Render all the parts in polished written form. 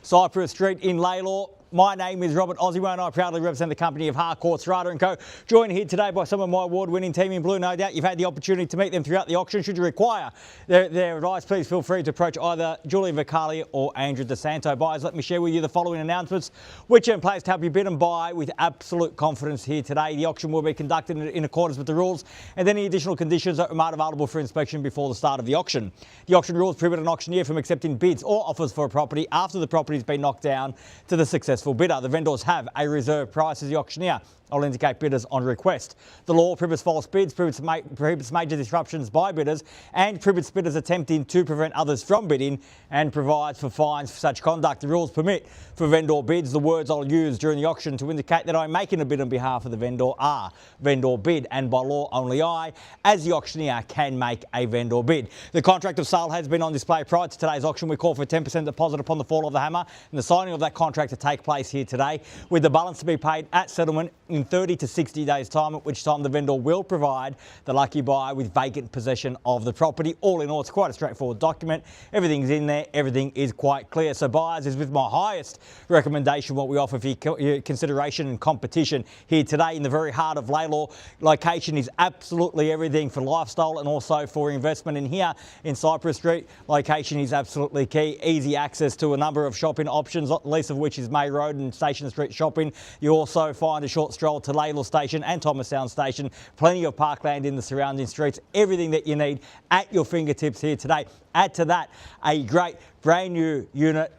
Cyprus Street in LALOR. My name is Robert Ozzimo and I proudly represent the company of Harcourts, Rata & Co. Joined here today by some of my award-winning team in blue. No doubt you've had the opportunity to meet them throughout the auction. Should you require their advice, please feel free to approach either Julian Vicali or Andrew DeSanto. Buyers, let me share with you the following announcements, which are in place to help you bid and buy with absolute confidence here today. The auction will be conducted in accordance with the rules and any additional conditions are made available for inspection before the start of the auction. The auction rules prohibit an auctioneer from accepting bids or offers for a property after the property has been knocked down to the successful bidder. The vendors have a reserve price as the auctioneer. I'll indicate bidders on request. The law prohibits false bids, prohibits major disruptions by bidders and prohibits bidders attempting to prevent others from bidding and provides for fines for such conduct. The rules permit for vendor bids. The words I'll use during the auction to indicate that I'm making a bid on behalf of the vendor are vendor bid, and by law only I, as the auctioneer, can make a vendor bid. The contract of sale has been on display prior to today's auction. We call for a 10% deposit upon the fall of the hammer and the signing of that contract to take place here today, with the balance to be paid at settlement in 30 to 60 days time, at which time the vendor will provide the lucky buyer with vacant possession of the property. All in all, it's quite a straightforward document. Everything's in there, everything is quite clear. So buyers, is with my highest recommendation what we offer for your consideration and competition here today in the very heart of LALOR. Location is absolutely everything for lifestyle and also for investment. In here in Cyprus Street, location is absolutely key. Easy access to a number of shopping options, not the least of which is May Road and Station Street shopping. You also find a short stroll to LALOR Station and Thomastown Station. Plenty of parkland in the surrounding streets. Everything that you need at your fingertips here today. Add to that a great brand new unit.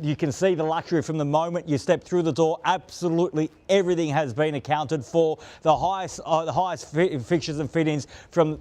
You can see the luxury from the moment you step through the door. Absolutely everything has been accounted for. The highest fixtures and fittings from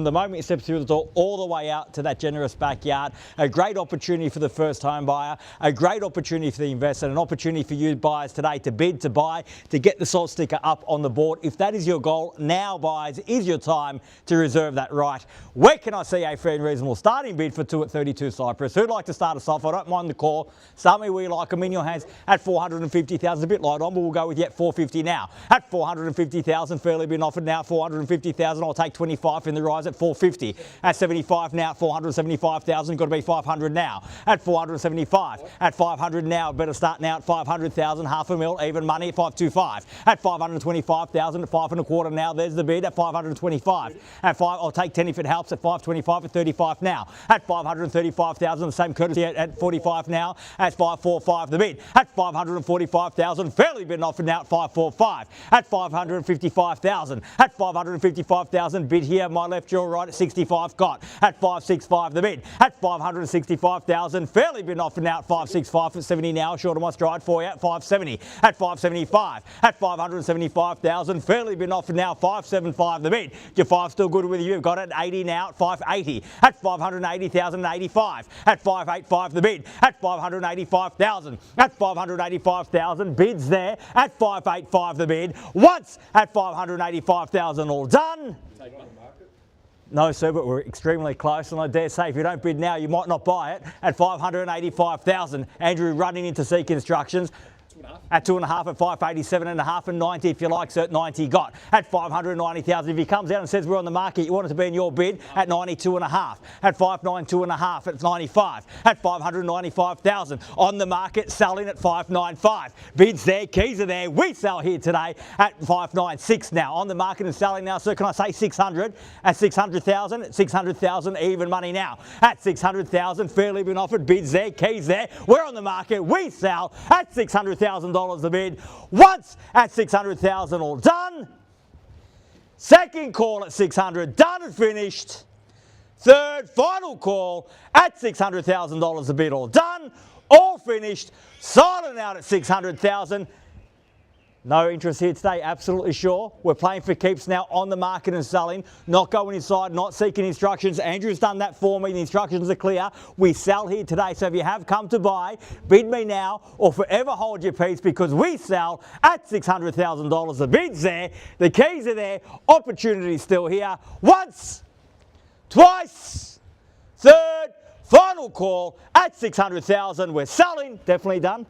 the moment you step through the door all the way out to that generous backyard. A great opportunity for the first home buyer, a great opportunity for the investor, an opportunity for you buyers today to bid, to buy, to get the salt sticker up on the board. If that is your goal, now buyers, is your time to reserve that right. Where can I see a fair and reasonable starting bid for 2 at 32 Cyprus? Who'd like to start us off? I don't mind the call. Start me where you like them, in your hands at 450,000. A bit light on, but we'll go with yet 450 now. At 450,000, fairly been offered now. 450,000, I'll take 25 in the rise at 450. At 75 now, 475,000, got to be 500 now. At 475, at 500 now, better start now at 500,000, half a mil, even money at 525. At 525,000, at 5 1/4 now, there's the bid at 525. At 5, I'll take 10 if it helps, at 525, at 35 now. At 535,000, the same courtesy at 45 now. At 545 the bid. At 545,000, fairly been offered now at 545. At 555,000. At 555,000, bid here, my left, your right, at 65 got. At 565 the bid. At 565,000, fairly been offered now at 565 at 70 now, short of my stride for you at 570. At 575. At 575,000, fairly been offered now 575 the bid. Your 5 still good with you, you've got it at 80 now at 580. At 580,000 and 85. At 585 the bid. At 585,000. At 585,000, bids there at 585 the bid. Once at 585,000, all done. No, sir, but we're extremely close, and I dare say if you don't bid now, you might not buy it at 585,000. Andrew running in to seek instructions. At 2.5, at 587.5 and 90 if you like, sir, 90 got. At 590,000, if he comes out and says we're on the market, you want it to be in your bid at 92.5. At 592.5, it's 95. At 595,000, on the market, selling at 595. Bids there, keys are there. We sell here today at 596 now. On the market and selling now, sir, can I say 600? At 600,000, at 600,000, even money now. At 600,000, fairly been offered. Bids there, keys there. We're on the market. We sell at $600,000 the bid. Once at 600,000, all done. Second call at 600, done and finished. Third, final call at $600,000 the bid, all done, all finished. Silent out at 600,000. No interest here today, absolutely sure. We're playing for keeps now, on the market and selling, not going inside, not seeking instructions. Andrew's done that for me, the instructions are clear. We sell here today, so if you have come to buy, bid me now or forever hold your peace, because we sell at $600,000. The bid's there, the keys are there, opportunity's still here. Once, twice, third, final call at 600,000. We're selling, definitely done.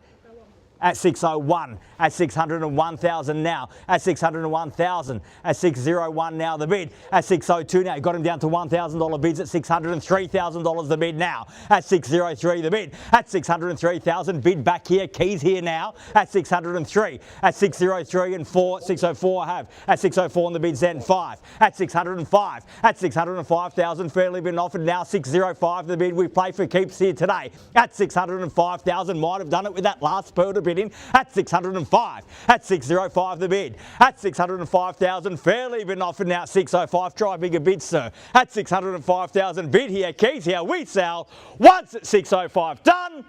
at 601, at 601,000 now, at 601,000, at 601 now the bid, at 602 now, got him down to $1,000 bids at $603,000 the bid now, at 603 the bid, at 603,000 bid back here, keys here now, at 603, at 603 and 4, 604 I have, at 604 on the bids then 5, at 605, at 605,000 fairly been offered now, 605 the bid, we play for keeps here today, at 605,000, might have done it with that last spur to bid in, at 605, at 605 the bid, at 605,000 fairly been offered now, 605, try bigger bid sir, at 605,000 bid here, keys here, we sell, once at 605, done,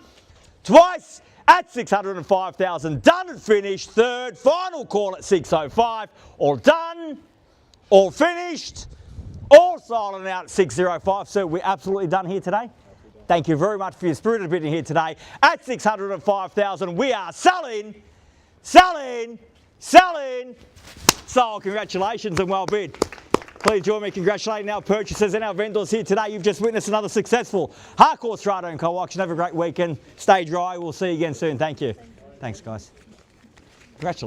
twice, at 605,000, done and finished, third, final call at 605, all done, all finished, all silent out at 605, so we're absolutely done here today. Thank you very much for your spirited bidding here today. At 605,000, we are selling, selling, selling. So congratulations and well bid. Please join me congratulating our purchasers and our vendors here today. You've just witnessed another successful Harcourts, Rata & Co auction. Have a great weekend. Stay dry. We'll see you again soon. Thank you. Thanks, guys. Congratulations.